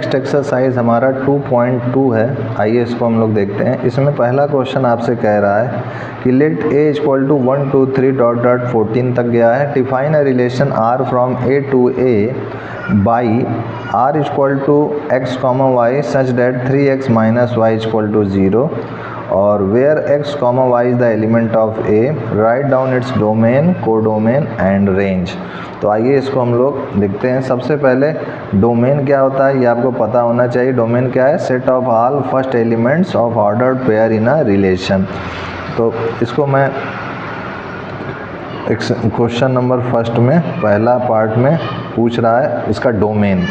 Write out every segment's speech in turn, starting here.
Next exercise हमारा 2.2 है। आइए इसको हम लोग देखते हैं। इसमें पहला क्वेश्चन आपसे कह रहा है कि let a equal to 1 2 3 dot dot 14 तक गया है। Define a relation r from a to a by r equal to x comma y such that 3x minus y equal to 0 और where x comma y is the element of a, write down its domain, codomain and range. तो आइए इसको हम लोग देखते हैं। सबसे पहले डोमेन क्या होता है ये आपको पता होना चाहिए। डोमेन क्या है? Set of all first elements of ordered pair in a relation. तो इसको मैं क्वेश्चन नंबर फर्स्ट में पहला पार्ट में पूछ रहा है इसका डोमेन।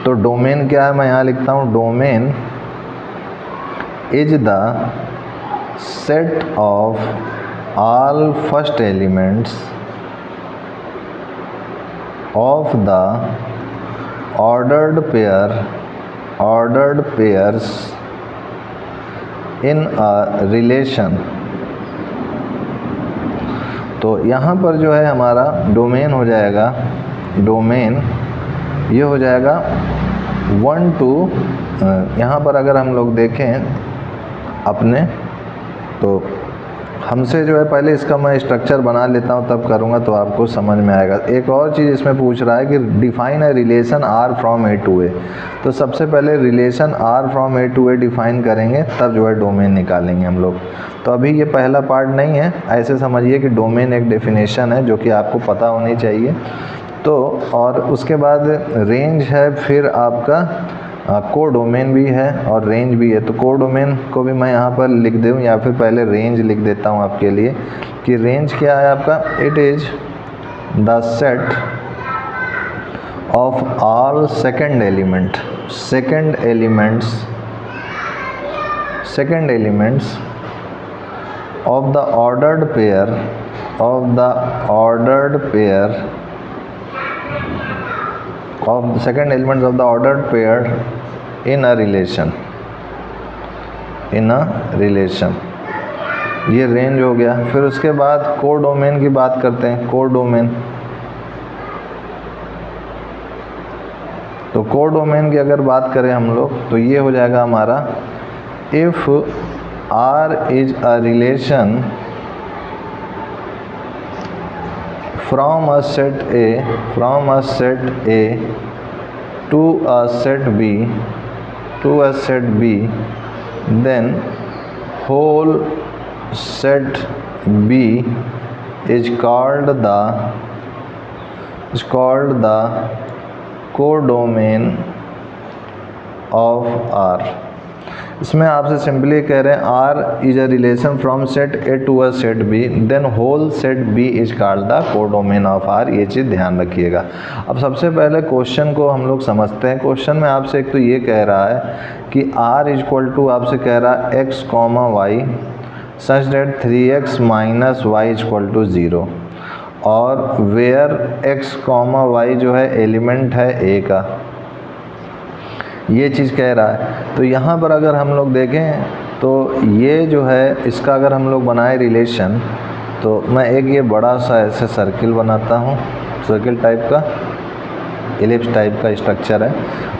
तो डोमेन क्या है मैं यहाँ लिखता हूँ, domain is the set of all first elements of the ordered pairs in a relation। तो यहाँ पर जो है हमारा डोमेन हो जाएगा, डोमेन ये हो जाएगा 1 2। यहाँ पर अगर हम लोग देखें अपने तो हमसे जो है पहले इसका मैं स्ट्रक्चर बना लेता हूँ तब करूँगा तो आपको समझ में आएगा। एक और चीज़ इसमें पूछ रहा है कि define a relation r from a to a। तो सबसे पहले relation r from a to a define करेंगे तब जो है डोमेन निकालेंगे हम लोग। तो अभी ये पहला पार्ट नहीं है, ऐसे समझिए कि डोमेन एक डेफिनेशन है जो कि आपको पता होनी चाहिए। तो और उसके बाद रेंज है, फिर आपका कोडोमेन भी है और रेंज भी है। तो कोडोमेन को भी मैं यहाँ पर लिख दूँ या फिर पहले रेंज लिख देता हूँ आपके लिए कि रेंज क्या है आपका। It is the set of all second elements of the ordered pair of the second elements of the ordered pair in a relation। ये रेंज हो गया। फिर उसके बाद कोडोमेन की बात करते हैं। कोडोमेन, तो कोडोमेन की अगर बात करें हम लोग तो ये हो जाएगा हमारा if R is a relation from a set A to a set B, then whole set B is called the codomain of R। इसमें आपसे सिंपली कह रहे हैं R is a relation from set A to a set B, then whole set B is called the codomain of R। ये चीज़ ध्यान रखिएगा। अब सबसे पहले क्वेश्चन को हम लोग समझते हैं। क्वेश्चन में आपसे एक तो ये कह रहा है कि R इक्वल टू आपसे कह रहा है x comma y such that 3x minus y equal to 0 और वेयर x कॉमा वाई जो है एलिमेंट है A का, ये चीज़ कह रहा है। तो यहाँ पर अगर हम लोग देखें तो ये जो है इसका अगर हम लोग बनाए रिलेशन तो मैं एक ये बड़ा सा ऐसे सर्किल बनाता हूँ, सर्किल टाइप का, एलिप्स टाइप का स्ट्रक्चर है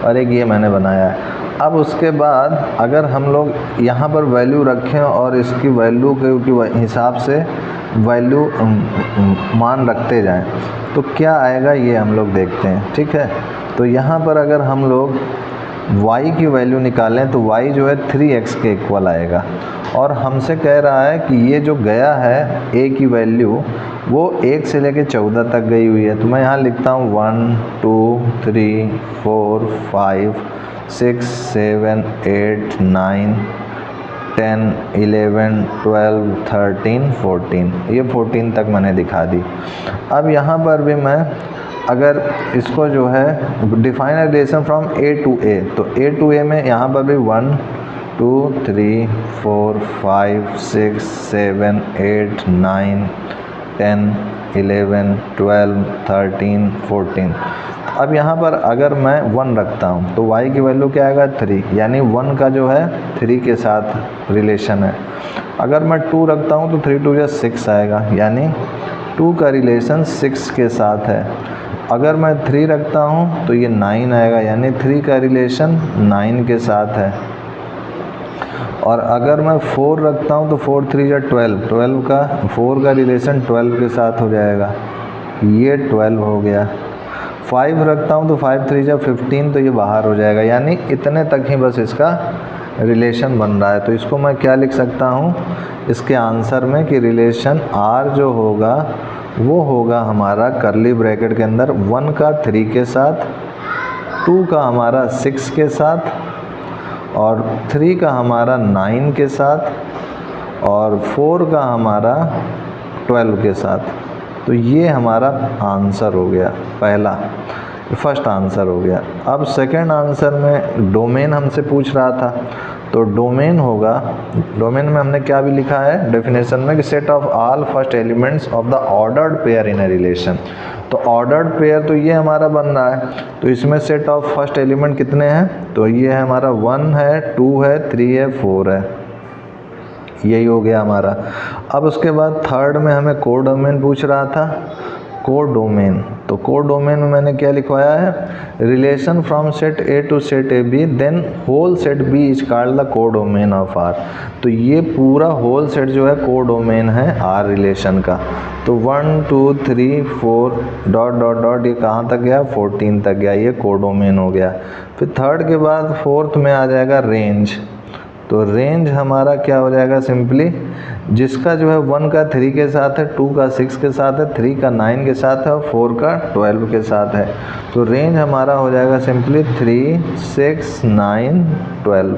और एक ये मैंने बनाया है। अब उसके बाद अगर हम लोग यहाँ पर वैल्यू रखें और इसकी वैल्यू के हिसाब से वैल्यू मान रखते जाएं तो क्या आएगा ये हम लोग देखते हैं, ठीक है। तो यहाँ पर अगर हम लोग y की वैल्यू निकालें तो y जो है 3x के इक्वल आएगा और हमसे कह रहा है कि ये जो गया है a की वैल्यू वो 1 से लेके 14 तक गई हुई है। तो मैं यहाँ लिखता हूँ 1 2 3 4 5 6 7 8 9 10 11 12 13 14, ये 14 तक मैंने दिखा दी। अब यहाँ पर भी मैं अगर इसको जो है define relation from A to A, तो A टू A में यहाँ पर भी 1 2 3 4 5 6 7 8 9 10 11 12 13 14। अब यहाँ पर अगर मैं 1 रखता हूँ तो y की वैल्यू क्या आएगा 3, यानी 1 का जो है 3 के साथ रिलेशन है। अगर मैं 2 रखता हूँ तो 3 2 6 आएगा, यानी 2 का रिलेशन 6 के साथ है। अगर मैं 3 रखता हूँ तो ये 9 आएगा, यानी 3 का रिलेशन 9 के साथ है। और अगर मैं 4 रखता हूँ तो 4 3 या 12 का 4 का रिलेशन 12 के साथ हो जाएगा, ये 12 हो गया। 5 रखता हूँ तो 5 3 या 15, तो ये बाहर हो जाएगा, यानी इतने तक ही बस इसका रिलेशन बन रहा है। तो इसको मैं क्या लिख सकता हूँ इसके आंसर में कि रिलेशन R जो होगा वो होगा हमारा कर्ली ब्रैकेट के अंदर 1 का 3 के साथ, 2 का हमारा 6 के साथ, और 3 का हमारा 9 के साथ, और 4 का हमारा 12 के साथ। तो ये हमारा आंसर हो गया, पहला फर्स्ट आंसर हो गया। अब सेकंड आंसर में डोमेन हमसे पूछ रहा था, तो डोमेन होगा, डोमेन में हमने क्या भी लिखा है डेफिनेशन में कि set of all first elements of the ordered pair in a relation. तो ऑर्डर्ड पेयर तो ये हमारा बन रहा है, तो इसमें सेट ऑफ फर्स्ट एलिमेंट कितने हैं, तो ये है हमारा 1 है, 2 है, 3 है, 4 है, यही हो गया हमारा। अब उसके बाद थर्ड में हमें कोडोमेन पूछ रहा था, कोडोमेन। तो कोडोमेन में मैंने क्या लिखवाया है, relation from set A to set A B then whole set B is called the codomain of R. तो ये पूरा होल सेट जो है कोडोमेन है आर रिलेशन का। तो 1 2 3 4 डॉट डॉट डॉट ये कहाँ तक गया, 14 तक गया, ये कोडोमेन हो गया। फिर थर्ड के बाद फोर्थ में आ जाएगा रेंज। तो रेंज हमारा क्या हो जाएगा, सिंपली जिसका जो है 1 का 3 के साथ है, 2 का 6 के साथ है, 3 का 9 के साथ है और 4 का 12 के साथ है। तो रेंज हमारा हो जाएगा सिंपली 3 6 9 12।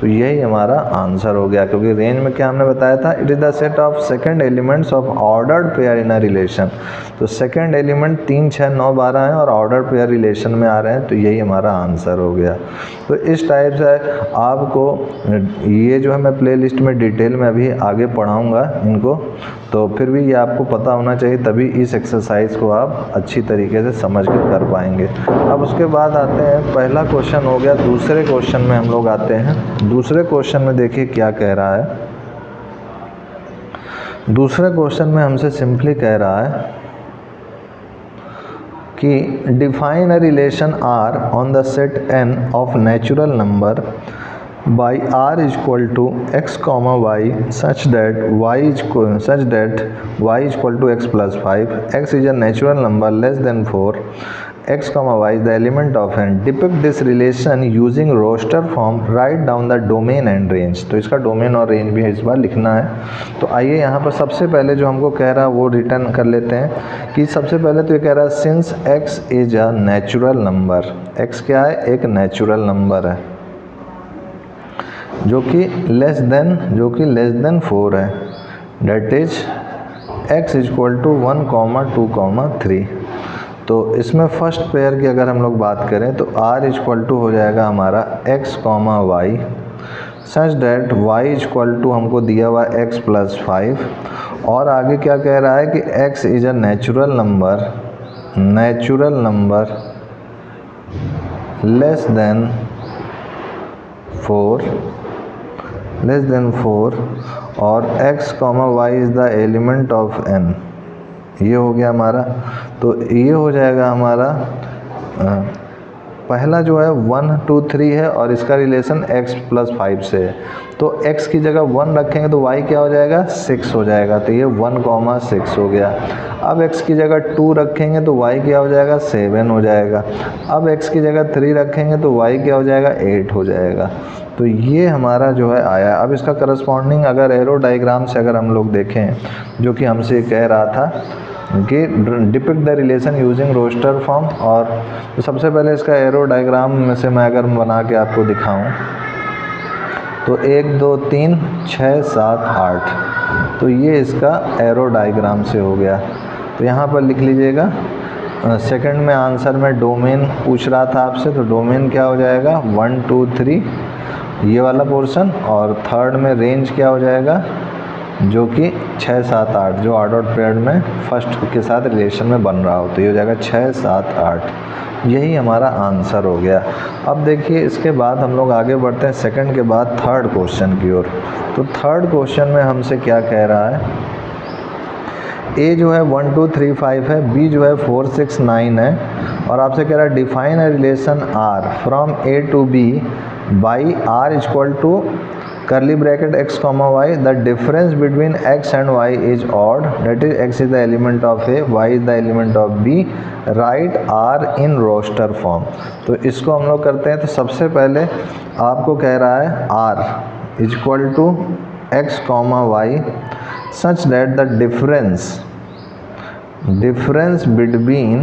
तो यही हमारा आंसर हो गया, क्योंकि रेंज में क्या हमने बताया था, it is the set of second elements of ordered pair in a relation. तो सेकंड एलिमेंट 3 6 9 12 हैं और ऑर्डर्ड पेयर रिलेशन में आ रहे हैं, तो यही हमारा आंसर हो गया। तो इस टाइप से आपको ये जो है मैं प्ले लिस्ट में डिटेल में अभी आगे पढ़ाऊँगा इनको, तो फिर भी ये आपको पता होना चाहिए, तभी इस एक्सरसाइज को आप अच्छी तरीके से समझ कर पाएंगे। अब उसके बाद आते हैं, पहला क्वेश्चन हो गया, दूसरे क्वेश्चन में हम लोग आते हैं। दूसरे क्वेश्चन में देखिए क्या कह रहा है। दूसरे क्वेश्चन में हमसे सिंपली कह रहा है कि define a relation R on the set N of natural number by r is equal to x comma y such that y is equal to x plus 5, x is a natural number less than 4, x comma y is the element of n. Depict this relation using roster form. Write down the domain and range. तो इसका domain और range भी इस बार लिखना है। तो आइए यहाँ पर सबसे पहले जो हमको कह रहा है वो रिटर्न कर लेते हैं कि सबसे पहले तो ये कह रहा है since x is a natural number, x क्या है, एक नेचुरल नंबर है जो कि लेस देन 4 है, that is x is equal to 1, 2, 3। तो इसमें फर्स्ट पेयर की अगर हम लोग बात करें तो r इज इक्वल टू हो जाएगा हमारा x, y such that y is equal to हमको दिया हुआ x प्लस 5, और आगे क्या कह रहा है कि x is a natural number less than 4 और x, y is the element of n। ये हो गया हमारा। तो ये हो जाएगा हमारा पहला जो है 1 2 3 है और इसका रिलेशन x प्लस 5 से है। तो x की जगह 1 रखेंगे तो y क्या हो जाएगा, 6 हो जाएगा। तो ये 1, 6 हो गया। अब x की जगह 2 रखेंगे तो y क्या हो जाएगा, 7 हो जाएगा। अब x की जगह 3 रखेंगे तो y क्या हो जाएगा, 8 हो जाएगा। तो ये हमारा जो है आया। अब इसका करस्पॉन्डिंग अगर एरो डायग्राम से अगर हम लोग देखें, जो कि हमसे कह रहा था कि depict the relation using roster form, और तो सबसे पहले इसका एरो डायग्राम में से मैं अगर बना के आपको दिखाऊं तो 1 2 3 6 7 8, तो ये इसका एरो डायग्राम से हो गया। तो यहाँ पर लिख लीजिएगा। सेकंड में आंसर में डोमेन पूछ रहा था आपसे, तो डोमेन क्या हो जाएगा, 1 2 3 ये वाला पोर्शन, और थर्ड में रेंज क्या हो जाएगा, जो कि 6 7 8 जो ऑर्डर्ड पेयर में फर्स्ट के साथ रिलेशन में बन रहा हो, तो ये हो जाएगा 6 7 8। यही हमारा आंसर हो गया। अब देखिए इसके बाद हम लोग आगे बढ़ते हैं सेकंड के बाद थर्ड क्वेश्चन की ओर। तो थर्ड क्वेश्चन में हमसे क्या कह रहा है ए जो है 1 2 3 5 है, बी जो है 4 6 9 है, और आपसे कह रहा है define a relation R from A to B by R equal to curly bracket x comma y, the difference between x and y is odd, that is x is the element of a, y is the element of b, write r in roster form। तो इसको हम लोग करते हैं। तो सबसे पहले आपको कह रहा है r equal to x comma y such that the difference between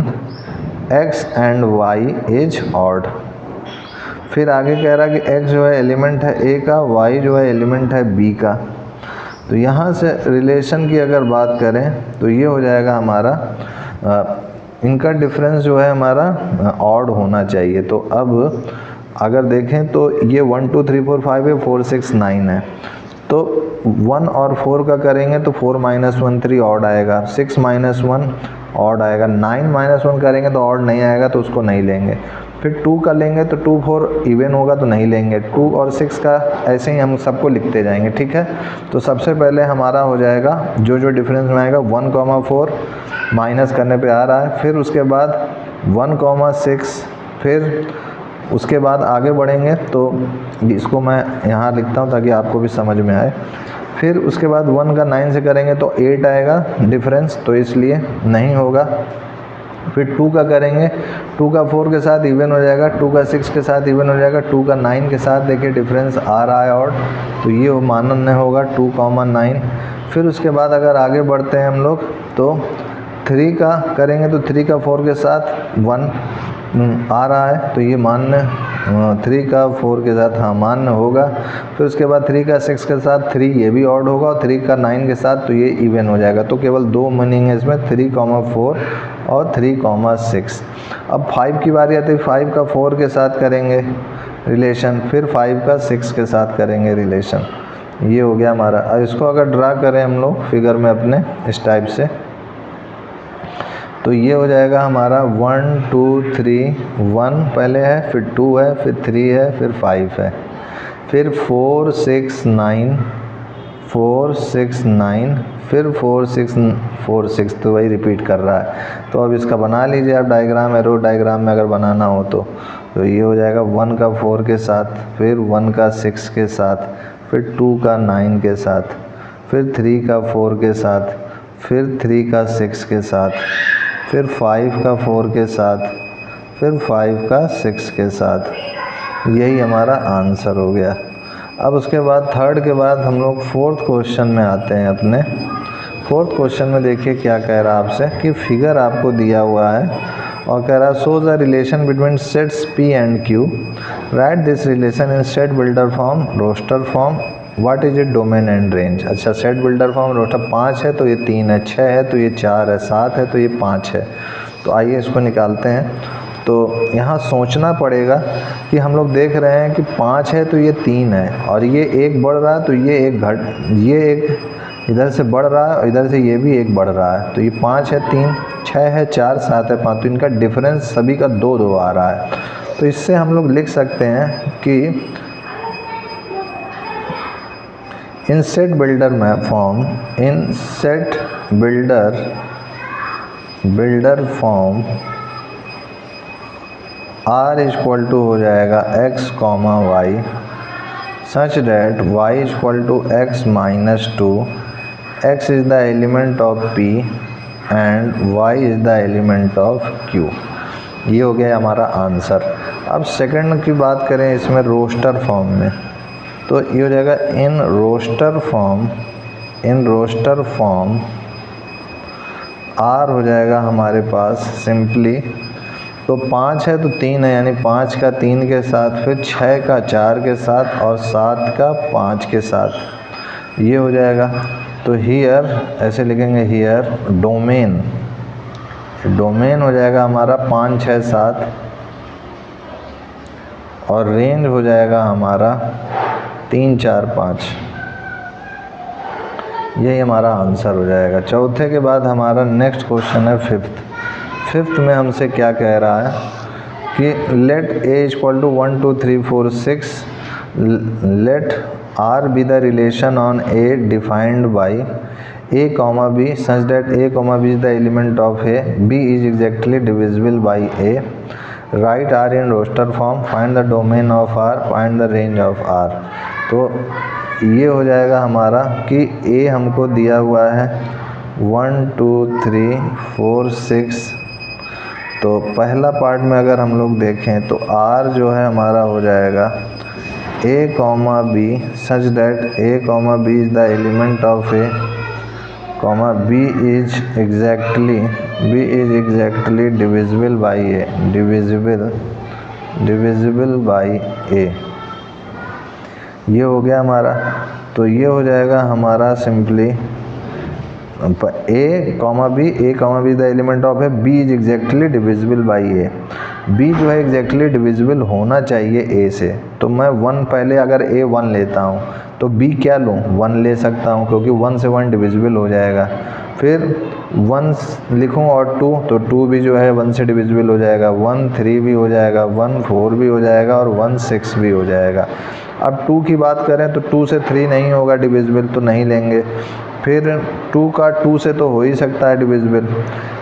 x and y is odd। फिर आगे कह रहा है कि x जो है एलिमेंट है a का, y जो है एलिमेंट है b का। तो यहाँ से रिलेशन की अगर बात करें तो ये हो जाएगा हमारा इनका डिफरेंस जो है हमारा ऑड होना चाहिए। तो अब अगर देखें तो ये 1 2 3 4 5 है, 4 6 9 है, तो 1 और 4 का करेंगे तो 4 - 1 3 ऑड आएगा, 6 - 1 ऑड आएगा, 9 - 1 करेंगे तो ऑड नहीं आएगा, तो उसको नहीं लेंगे। फिर 2 का लेंगे तो 2 4 इवन होगा तो नहीं लेंगे। 2 और 6 का ऐसे ही हम सबको लिखते जाएंगे, ठीक है। तो सबसे पहले हमारा हो जाएगा जो डिफरेंस में आएगा 1 4 माइनस करने पे आ रहा है, फिर उसके बाद 1 6, फिर उसके बाद आगे बढ़ेंगे तो इसको मैं यहाँ लिखता हूँ ताकि आपको भी समझ में आए। फिर उसके बाद 1 का 9 से करेंगे तो 8 आएगा डिफरेंस, तो इसलिए नहीं होगा। फिर 2 का करेंगे, 2 का 4 के साथ इवन हो जाएगा, 2 का 6 के साथ इवन हो जाएगा, 2 का 9 के साथ देखिए डिफरेंस आ रहा है ऑड, तो ये मानन्य होगा 2 9। फिर उसके बाद अगर आगे बढ़ते हैं हम लोग तो 3 का करेंगे तो 3 का 4 के साथ 1 आ रहा है, तो ये मान्य 3 का 4 के साथ हाँ मान्य होगा। फिर उसके बाद 3 का 6 के साथ 3 ये भी ऑड होगा, और 3 का 9 के साथ तो ये इवन हो जाएगा। तो केवल 2 मीनिंग है इसमें, 3 4 और 3 6। अब 5 की बारी आती है, 5 का 4 के साथ करेंगे रिलेशन, फिर 5 का 6 के साथ करेंगे रिलेशन। ये हो गया हमारा। अब इसको अगर ड्रा करें हम लोग फिगर में अपने इस टाइप से, तो ये हो जाएगा हमारा 1 2 3 1 पहले है, फिर 2 है, फिर 3 है, फिर 5 है, फिर 4 6 9 4 6 9, फिर 4 6 4 6, तो वही रिपीट कर रहा है। तो अब इसका बना लीजिए आप डायग्राम, एरो डायग्राम में अगर बनाना हो तो ये हो जाएगा 1 का 4 के साथ, फिर 1 का 6 के साथ, फिर 2 का 9 के साथ, फिर 3 का 4 के साथ, फिर 3 का 6 के साथ, फिर 5 का 4 के साथ, फिर 5 का 6 के साथ। यही हमारा आंसर हो गया। अब उसके बाद थर्ड के बाद हम लोग फोर्थ क्वेश्चन में आते हैं अपने। फोर्थ क्वेश्चन में देखिए क्या कह रहा है आपसे कि फिगर आपको दिया हुआ है और कह रहा है show the relation between sets P and Q, write this relation in set builder form, roster form, what is it domain and range. अच्छा, सेट बिल्डर फॉर्म रोस्टर 5 है तो ये 3 है, 6 है तो ये 4 है, 7 है तो ये 5 है। तो आइए इसको निकालते हैं। तो यहाँ सोचना पड़ेगा कि हम लोग देख रहे हैं कि 5 है तो ये 3 है, और ये एक बढ़ रहा है तो ये एक इधर से बढ़ रहा है और इधर से ये भी एक बढ़ रहा है। तो ये 5 है 3, 6 है 4, 7 है 5, तो इनका डिफरेंस सभी का 2 2 आ रहा है। तो इससे हम लोग लिख सकते हैं कि इन सेट बिल्डर में form, in set builder form R equal to हो जाएगा x comma y, such that y equal to x minus 2, x is the element of P and y is the element of Q। ये हो गया हमारा answer. अब second की बात करें इसमें रोस्टर फॉर्म में, तो ये हो जाएगा इन रोस्टर फॉर्म R हो जाएगा हमारे पास सिंपली, तो 5 है तो 3 है, यानी 5 का 3 के साथ, फिर 6 का 4 के साथ और 7 का 5 के साथ। ये हो जाएगा। तो हियर ऐसे लिखेंगे, हियर डोमेन हो जाएगा हमारा 5 6 7, और रेंज हो जाएगा हमारा 3 4 5। यही हमारा आंसर हो जाएगा। चौथे के बाद हमारा नेक्स्ट क्वेश्चन है फिफ्थ में हमसे क्या कह रहा है कि let A equal to 1 2 3 4 6, let R be the relation on A defined by a comma b such that a comma b is the element of a, b is exactly divisible by a, write r in roster form, find the domain of r, find the range of r। तो ये हो जाएगा हमारा कि a हमको दिया हुआ है 1 2 3 4 6। तो पहला पार्ट में अगर हम लोग देखें तो r जो है हमारा हो जाएगा a comma b such that a comma b is the element of a, comma b is exactly divisible by a, divisible by a। ये हो गया हमारा। तो ये हो जाएगा हमारा simply a comma b is the element of a, b is exactly divisible by a। b जो है एग्जैक्टली डिविजिबल होना चाहिए a से। तो मैं 1 पहले अगर a 1 लेता हूँ तो b क्या लूँ, 1 ले सकता हूँ क्योंकि 1 से 1 डिविजिबल हो जाएगा। फिर 1 लिखूँ और 2 तो 2 भी जो है 1 से डिविजिबल हो जाएगा, 1 3 भी हो जाएगा, 1 4 भी हो जाएगा और 1 6 भी हो जाएगा। अब 2 की बात करें तो 2 से 3 नहीं होगा डिविजिबल, तो नहीं लेंगे। फिर 2 का 2 से तो हो ही सकता है डिविजिबल,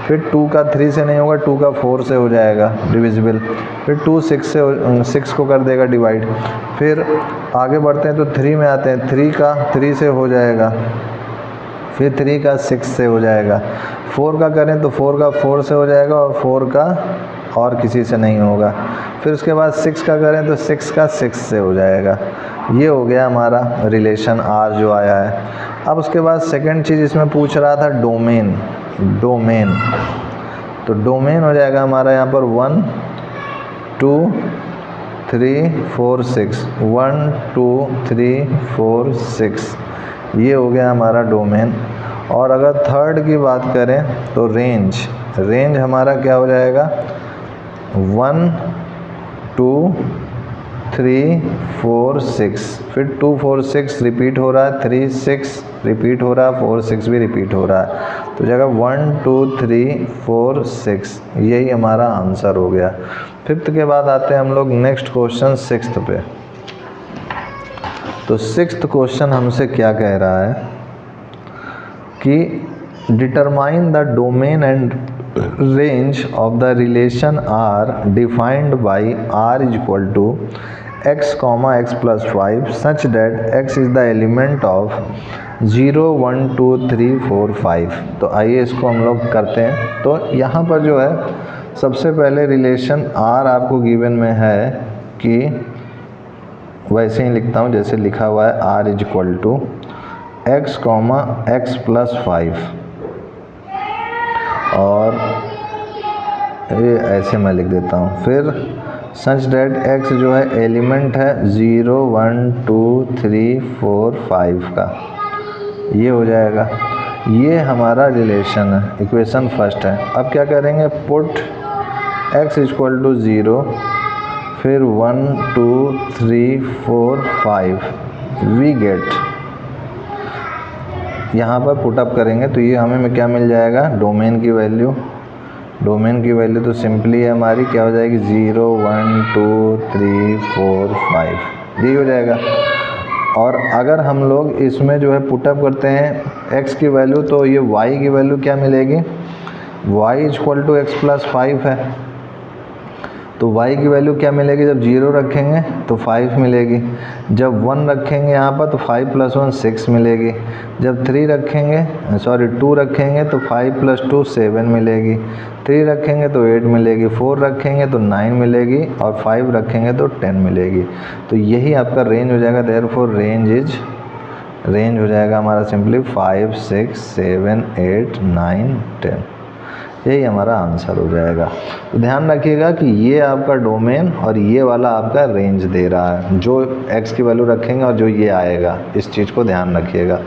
फिर 2 का 3 से नहीं होगा, 2 का 4 से हो जाएगा डिविजिबल, फिर 2 6 से 6 को कर देगा डिवाइड। फिर आगे बढ़ते हैं तो 3 में आते हैं, 3 का 3 से हो जाएगा, फिर 3 का 6 से हो जाएगा। 4 का करें तो 4 का 4 से हो जाएगा और 4 का और किसी से नहीं होगा। फिर उसके बाद 6 का करें तो 6 का 6 से हो जाएगा। ये हो गया हमारा रिलेशन R जो आया है। अब उसके बाद सेकंड चीज़ इसमें पूछ रहा था डोमेन। तो डोमेन हो जाएगा हमारा यहाँ पर 1 2 3 4 6, 1 2 3 4 6, ये हो गया हमारा डोमेन। और अगर थर्ड की बात करें तो रेंज हमारा क्या हो जाएगा 1 2 3 4 6, फिर 2 4 6 रिपीट हो रहा है, 3 6 रिपीट हो रहा है, 4 6 भी रिपीट हो रहा है। तो जगह 1 2 3 4 6, यही हमारा आंसर हो गया। फिफ्थ के बाद आते हैं हम लोग नेक्स्ट क्वेश्चन सिक्स्थ पे। तो सिक्स्थ क्वेश्चन हमसे क्या कह रहा है कि determine the domain and range of the relation R defined by R is equal to x comma x plus 5 such that x is the element of 0 1 2 3 4 5। तो आइए इसको हम लोग करते हैं। तो यहाँ पर जो है सबसे पहले रिलेशन R आपको गिवन में है कि वैसे ही लिखता हूँ जैसे लिखा हुआ है R is equal to x comma x plus 5, और ये ऐसे मैं लिख देता हूँ। फिर सच डेट x जो है एलिमेंट है 0 1 2 3 4 5 का, ये हो जाएगा। ये हमारा रिलेशन है, इक्वेशन फर्स्ट है। अब क्या करेंगे, पुट x इक्वल टू 0, फिर 1 2 3 4 5, वी गेट, यहाँ पर पुटअप करेंगे तो ये हमें क्या मिल जाएगा, डोमेन की वैल्यू। डोमेन की वैल्यू तो सिंपली है हमारी क्या हो जाएगी 0 1 2 3 4 5, यही हो जाएगा। और अगर हम लोग इसमें जो है पुटअप करते हैं x की वैल्यू, तो ये y की वैल्यू क्या मिलेगी, y equal to x plus 5 है। तो y की वैल्यू क्या मिलेगी, जब 0 रखेंगे तो 5 मिलेगी, जब 1 रखेंगे यहाँ पर तो 5 प्लस 1 6 मिलेगी, जब 2 रखेंगे तो 5 प्लस 2 7 मिलेगी, 3 रखेंगे तो 8 मिलेगी, 4 रखेंगे तो 9 मिलेगी और 5 रखेंगे तो 10 मिलेगी। तो यही आपका रेंज हो जाएगा। देयरफॉर रेंज हो जाएगा हमारा सिंपली 5 6 7 8 9 10, यही हमारा आंसर हो जाएगा। तो ध्यान रखिएगा कि ये आपका डोमेन और ये वाला आपका रेंज दे रहा है, जो x की वैल्यू रखेंगे और जो ये आएगा, इस चीज़ को ध्यान रखिएगा।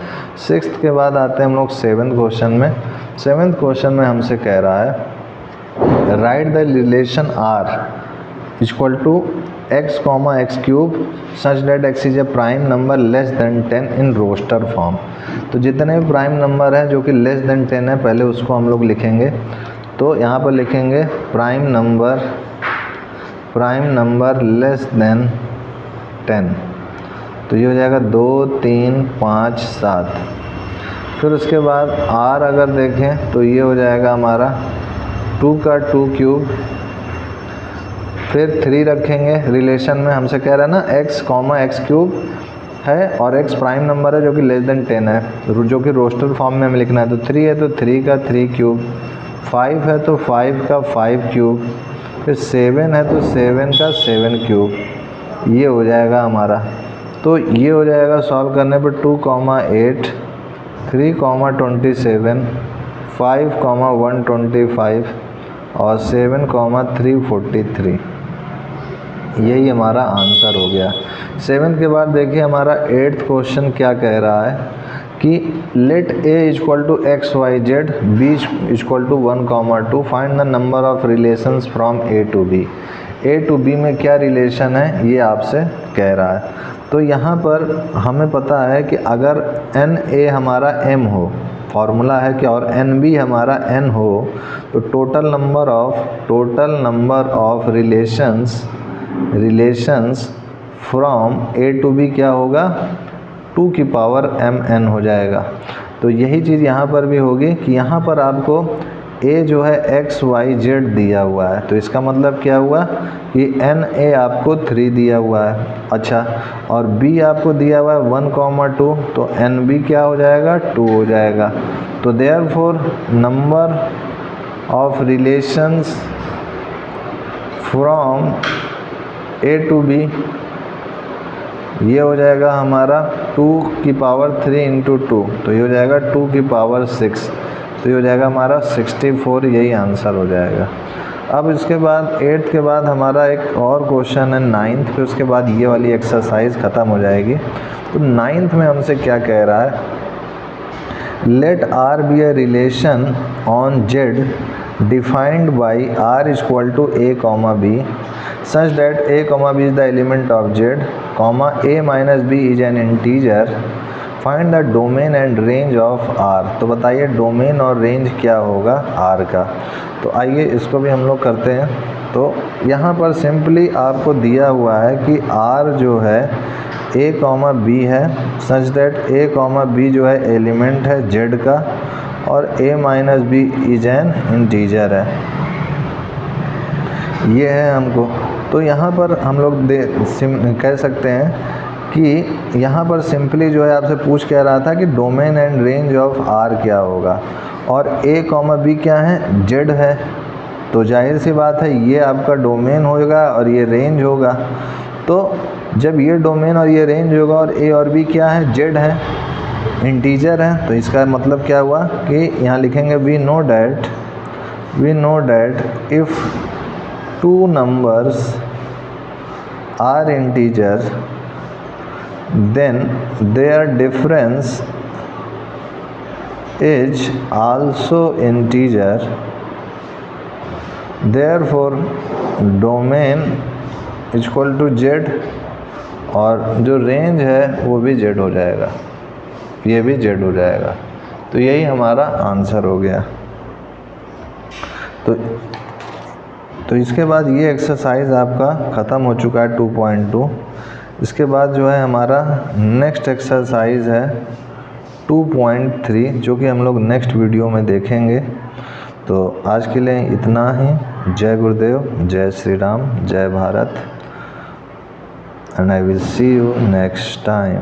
सिक्स्थ के बाद आते हैं हम लोग सेवन्थ क्वेश्चन में। सेवन्थ क्वेश्चन में हमसे कह रहा है write the relation R equal to x comma x cube such that x is a prime number less than 10 in roster form. तो जितने भी प्राइम नंबर है जो कि लेस देन 10 है, पहले उसको हम लोग लिखेंगे। तो यहाँ पर लिखेंगे प्राइम नंबर लेस देन 10, तो ये हो जाएगा 2 3 5 7। फिर उसके बाद r अगर देखें तो ये हो जाएगा हमारा 2 का 2 क्यूब, फिर 3 रखेंगे रिलेशन में, हमसे कह रहा है ना x, x³ है और x प्राइम नंबर है जो कि लेस देन 10 है, जो कि रोस्टर फॉर्म में हमें लिखना है। तो 3 है तो 3 का 3 क्यूब, 5 है तो 5 का 5 क्यूब, फिर 7 है तो 7 का 7 क्यूब, ये हो जाएगा हमारा। तो ये हो जाएगा सॉल्व करने पर 2, 8, 3, 27, 5, 125 और 7, 343। यही हमारा आंसर हो गया। 7 के बाद देखिए हमारा 8th क्वेश्चन क्या कह रहा है कि let a equal to x y z, b equal to 1, 2, find the number of relations from a to b। a to b में क्या रिलेशन है ये आपसे कह रहा है। तो यहाँ पर हमें पता है कि अगर na हमारा m हो, फॉर्मूला है कि, और nb हमारा n हो, तो total number of relations from a to b क्या होगा, 2 की पावर mn हो जाएगा। तो यही चीज़ यहाँ पर भी होगी कि यहाँ पर आपको a जो है x y z दिया हुआ है, तो इसका मतलब क्या हुआ कि na आपको 3 दिया हुआ है। अच्छा, और b आपको दिया हुआ है 1, 2, तो nb क्या हो जाएगा, 2 हो जाएगा। तो therefore number of relations from a to b ये हो जाएगा हमारा 2 की पावर 3 इंटू 2, तो ये हो जाएगा 2 की पावर 6, तो ये हो जाएगा हमारा 64, यही आंसर हो जाएगा। अब इसके बाद 8th के बाद हमारा एक और क्वेश्चन है 9th, फिर उसके बाद ये वाली एक्सरसाइज ख़त्म हो जाएगी। तो 9th में हमसे क्या कह रहा है, let r be a relation on z defined by r equal to a, b such that a, b is the element of z, a minus b is an integer, find the domain and range of r। तो बताइए domain और range क्या होगा r का। तो आइए इसको भी हम लोग करते हैं। तो यहाँ पर सिंपली आपको दिया हुआ है कि r जो है a, b है, सच दैट a, b जो है एलिमेंट है z का, और a minus B is an integer है, ये है हमको। तो यहाँ पर हम लोग कह सकते हैं कि यहाँ पर सिंपली जो है आपसे पूछ कह रहा था कि domain and range of r क्या होगा, और a, b क्या है, z है, तो जाहिर सी बात है ये आपका डोमेन होगा और ये रेंज होगा। तो जब ये डोमेन और ये रेंज होगा और a और b क्या है, z है, इंटीजर है, तो इसका मतलब क्या हुआ कि यहाँ लिखेंगे we know that if 2 numbers are integer then their difference is also integer, therefore domain equal to z, और जो रेंज है वो भी z हो जाएगा, ये भी z हो जाएगा। तो यही हमारा आंसर हो गया। तो इसके बाद ये एक्सरसाइज आपका ख़त्म हो चुका है 2.2। इसके बाद जो है हमारा नेक्स्ट एक्सरसाइज है 2.3, जो कि हम लोग नेक्स्ट वीडियो में देखेंगे। तो आज के लिए इतना ही। जय गुरुदेव, जय श्री राम, जय Bharat, and I will see you next time.